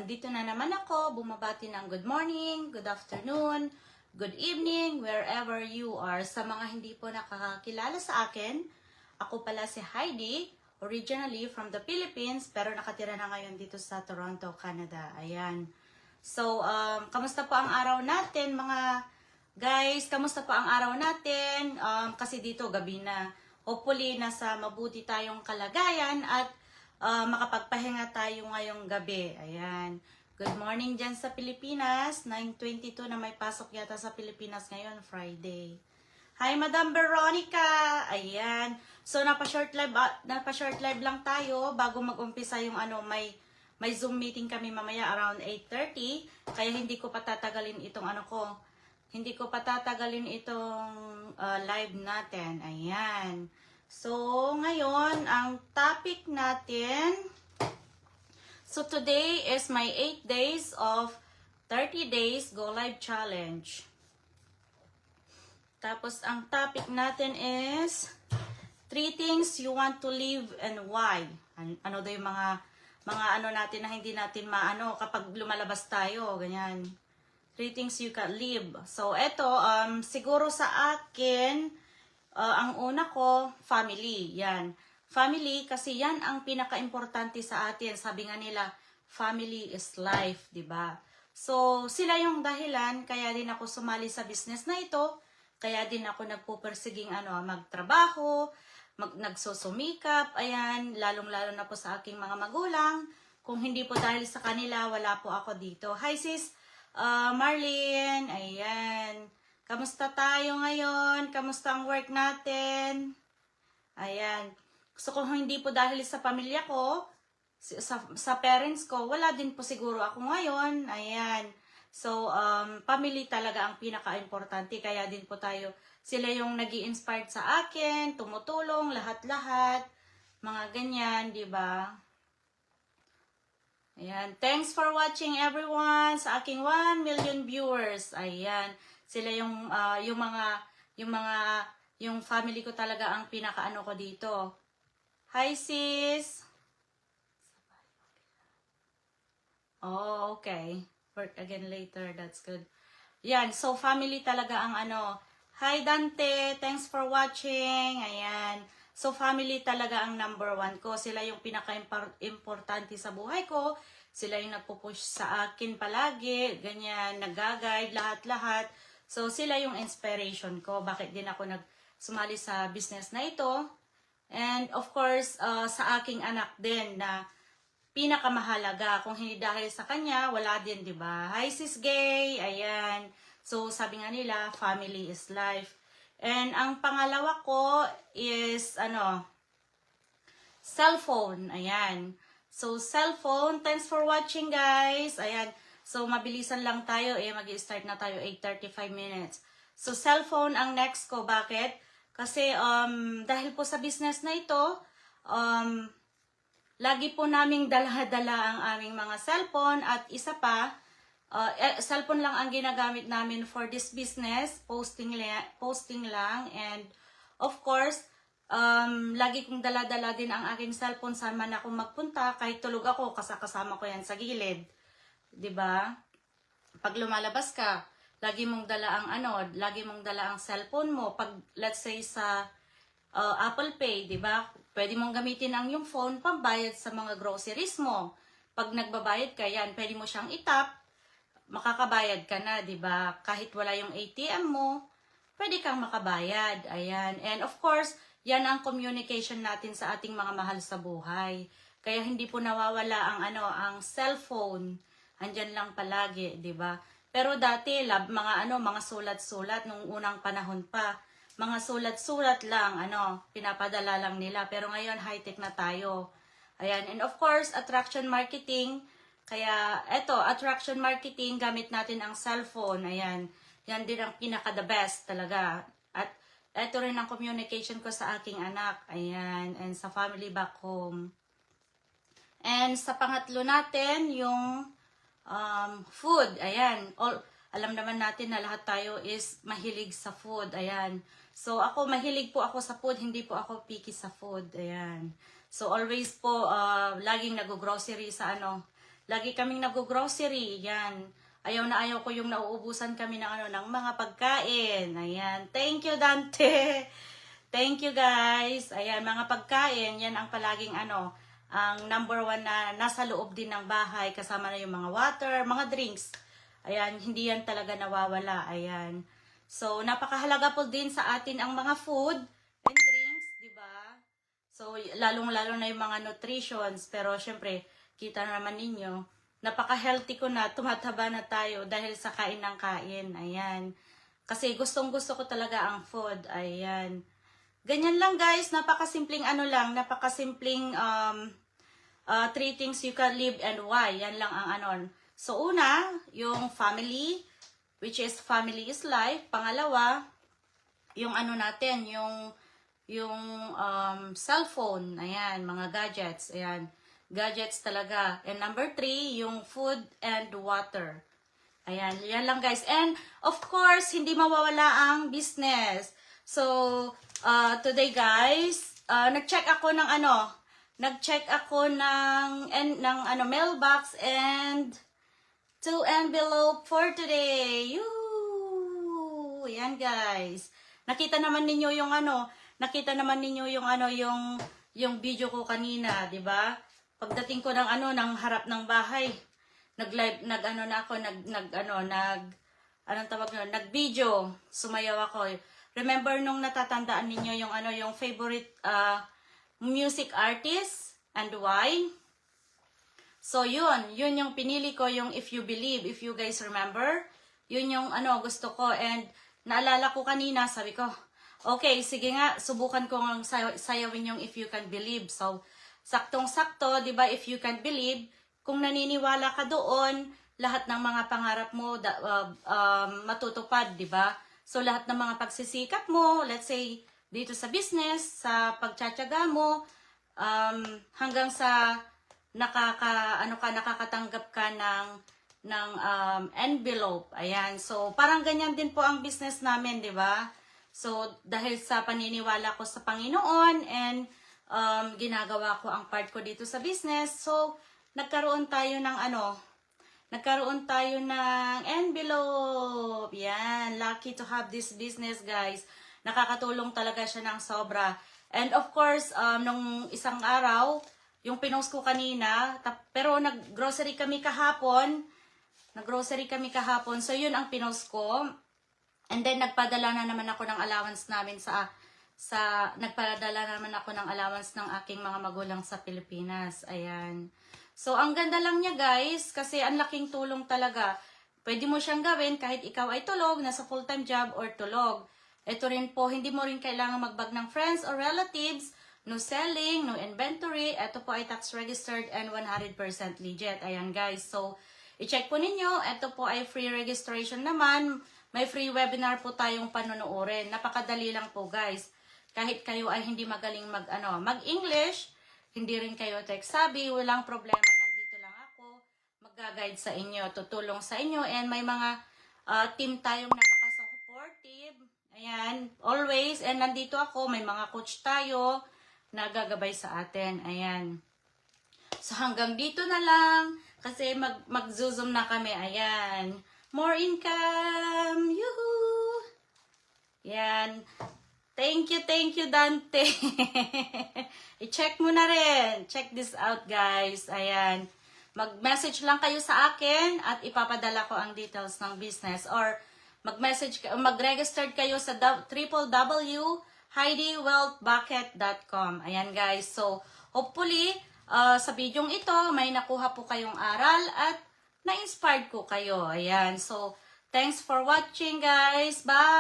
Dito na naman ako, bumabati ng good morning, good afternoon, good evening, wherever you are. Sa mga hindi po nakakakilala sa akin, ako pala si Heidi, originally from the Philippines, pero nakatira na ngayon dito sa Toronto, Canada. Ayan. So, kamusta po ang araw natin mga guys? Kamusta po ang araw natin? Kasi dito gabi na. Hopefully, nasa mabuti tayong kalagayan at makapagpahinga tayo ngayong gabi. Ayan. Good morning dyan sa Pilipinas. 9:22 na may pasok yata sa Pilipinas ngayon, Friday. Hi, Madam Veronica! Ayan. So, napa-short live lang tayo bago mag-umpisa yung may Zoom meeting kami mamaya around 8:30. Kaya hindi ko patatagalin itong Hindi ko patatagalin itong live natin. Ayan. So, ngayon, ang topic natin, so today is my 8 days of 30 days Go Live Challenge. Tapos, ang topic natin is 3 things you want to live and why. Ano daw yung mga natin na hindi natin maano kapag lumalabas tayo, ganyan. 3 things you can live. So, eto, siguro sa akin, ang una ko, family. Yan. Family, kasi yan ang pinaka-importante sa atin. Sabi nga nila, family is life, di ba? So, sila yung dahilan, kaya din ako sumali sa business na ito. Kaya din ako nagpupersiging magtrabaho, nagsusumikap, ayan, lalong-lalo na po sa aking mga magulang. Kung hindi po dahil sa kanila, wala po ako dito. Hi sis, Marlene, ayan. Kamusta tayo ngayon? Kamusta ang work natin? Ayan. So kung hindi po dahil sa pamilya ko, sa parents ko, wala din po siguro ako ngayon. Ayan. So, family talaga ang pinaka-importante. Kaya din po tayo, sila yung nag-i-inspired sa akin, tumutulong, lahat-lahat. Mga ganyan, di ba? Ayan. Thanks for watching everyone sa aking 1 million viewers. Ayan. Sila yung family ko talaga ang pinakaano ko dito. Hi sis. Oh, okay. Work again later. That's good. Yan, so family talaga ang Hi Dante, thanks for watching. Ayan. So family talaga ang number 1 ko. Sila yung pinaka-importante sa buhay ko. Sila yung nagpo-push sa akin palagi. Ganyan, nag-guide, lahat-lahat. So, sila yung inspiration ko. Bakit din ako sumali sa business na ito. And, of course, sa aking anak din na pinakamahalaga. Kung hindi dahil sa kanya, wala din, di ba? Hi, Sis Gay! Ayan. So, sabi nga nila, family is life. And, ang pangalawa ko is, cellphone. Ayan. So, cellphone. Thanks for watching, guys. Ayan. So, mabilisan lang tayo. Mag-i-start na tayo 8:35 minutes. So, cellphone ang next ko. Bakit? Kasi, dahil po sa business na ito, lagi po naming dala-dala ang aming mga cellphone. At isa pa, cellphone lang ang ginagamit namin for this business. Posting lang. And, of course, lagi kong dala-dala din ang aking cellphone saan man ako magpunta. Kahit tulog ako, kasama ko yan sa gilid. 'Di ba? Pag lumalabas ka, lagi mong dala ang cellphone mo. Pag let's say sa Apple Pay, 'di ba? Pwede mong gamitin ang yung phone pambayad sa mga groceries mo. Pag nagbabayad ka, yan, pwede mo siyang itap, makakabayad ka na, 'di ba? Kahit wala yung ATM mo, pwede kang makabayad. Ayan. And of course, yan ang communication natin sa ating mga mahal sa buhay. Kaya hindi po nawawala ang cellphone. Andyan lang palagi, 'di ba? Pero dati mga sulat-sulat nung unang panahon pa. Mga sulat-sulat lang, pinapadala lang nila. Pero ngayon high-tech na tayo. Ayan, and of course, attraction marketing. Kaya attraction marketing, gamit natin ang cellphone. Ayan. Yan din ang pinaka the best talaga. At ito rin ang communication ko sa aking anak. Ayan, and sa family back home. And sa pangatlo natin, yung food, ayan. Alam naman natin na lahat tayo is mahilig sa food, ayan. So, mahilig po ako sa food, hindi po ako picky sa food, ayan. So, always po, laging nag-grocery sa Lagi kaming nag-grocery. Yan. Ayaw na ayaw ko yung nauubusan kami ng ng mga pagkain. Ayan. Thank you, Dante. Thank you, guys. Ayan, mga pagkain, yan ang palaging ang number one na nasa loob din ng bahay, kasama na yung mga water, mga drinks. Ayan, hindi yan talaga nawawala. Ayan. So, napakahalaga po din sa atin ang mga food and drinks, di ba? So, lalong-lalo na yung mga nutritions. Pero, syempre, kita naman ninyo, napaka-healthy ko na, tumataba na tayo dahil sa kain ng kain. Ayan. Kasi gustong-gusto ko talaga ang food. Ayan. Ganyan lang guys, napakasimpleng napakasimpleng 3 things you can live and why. Yan lang ang So una, yung family, which is family is life. Pangalawa, yung natin, yung cellphone, ayan, mga gadgets, ayan, gadgets talaga. And number 3, yung food and water. Ayan, yan lang guys. And of course, hindi mawawala ang business. So, today guys, nag-check ako ng nag-check ako ng mailbox and 2 envelope for today. Yoo! Yan guys. Nakita naman ninyo yung yung video ko kanina, 'di ba? Pagdating ko ng ng harap ng bahay, nag-live nag-video, sumayaw ako. Remember nung natatandaan ninyo yung favorite music artist and why? So yun yung pinili ko, yung If You Believe, if you guys remember. Yun yung gusto ko, and naalala ko kanina, sabi ko, okay, sige nga, subukan ko ng sayawin yung If You Can Believe. So saktong-sakto, 'di ba? If you can believe, kung naniniwala ka doon, lahat ng mga pangarap mo matutupad, 'di ba? So, lahat ng mga pagsisikap mo, let's say, dito sa business, sa pagtsatsaga mo, hanggang sa nakakatanggap ka ng envelope. Ayan. So, parang ganyan din po ang business namin, di ba? So, dahil sa paniniwala ko sa Panginoon and ginagawa ko ang part ko dito sa business, so, nagkaroon tayo ng envelope. Yan. Lucky to have this business, guys. Nakakatulong talaga siya ng sobra. And of course, nung isang araw, yung pinost ko kanina, pero nag-grocery kami kahapon. So, yun ang pinost ko. And then, nagpadala na naman ako ng allowance namin nagpadala naman ako ng allowance ng aking mga magulang sa Pilipinas. Ayan. So, ang ganda lang niya guys, kasi ang laking tulong talaga. Pwede mo siyang gawin kahit ikaw ay tulog, nasa full-time job or tulog. Ito rin po, hindi mo rin kailangan magbag ng friends or relatives, no selling, no inventory. Ito po ay tax registered and 100% legit. Ayan guys, so i-check po ninyo. Ito po ay free registration naman. May free webinar po tayong panonoodin. Napakadali lang po guys. Kahit kayo ay hindi magaling mag-English, hindi rin kayo tech savvy, walang problema. Nandito lang ako, mag-guide sa inyo, tutulong sa inyo, and may mga team tayong napaka-supportive. Ayan, always. And nandito ako, may mga coach tayo na gagabay sa atin. Ayan. So hanggang dito na lang, kasi mag-zoom na kami. Ayan. More income! Yuhuu! Yan. Thank you, Dante. I-check mo na rin. Check this out, guys. Ayan. Mag-message lang kayo sa akin at ipapadala ko ang details ng business. Or mag-register kayo sa www.heidiwealthbucket.com. Ayan, guys. So, hopefully, sa bidyong ito, may nakuha po kayong aral at na-inspired ko kayo. Ayan. So, thanks for watching, guys. Bye!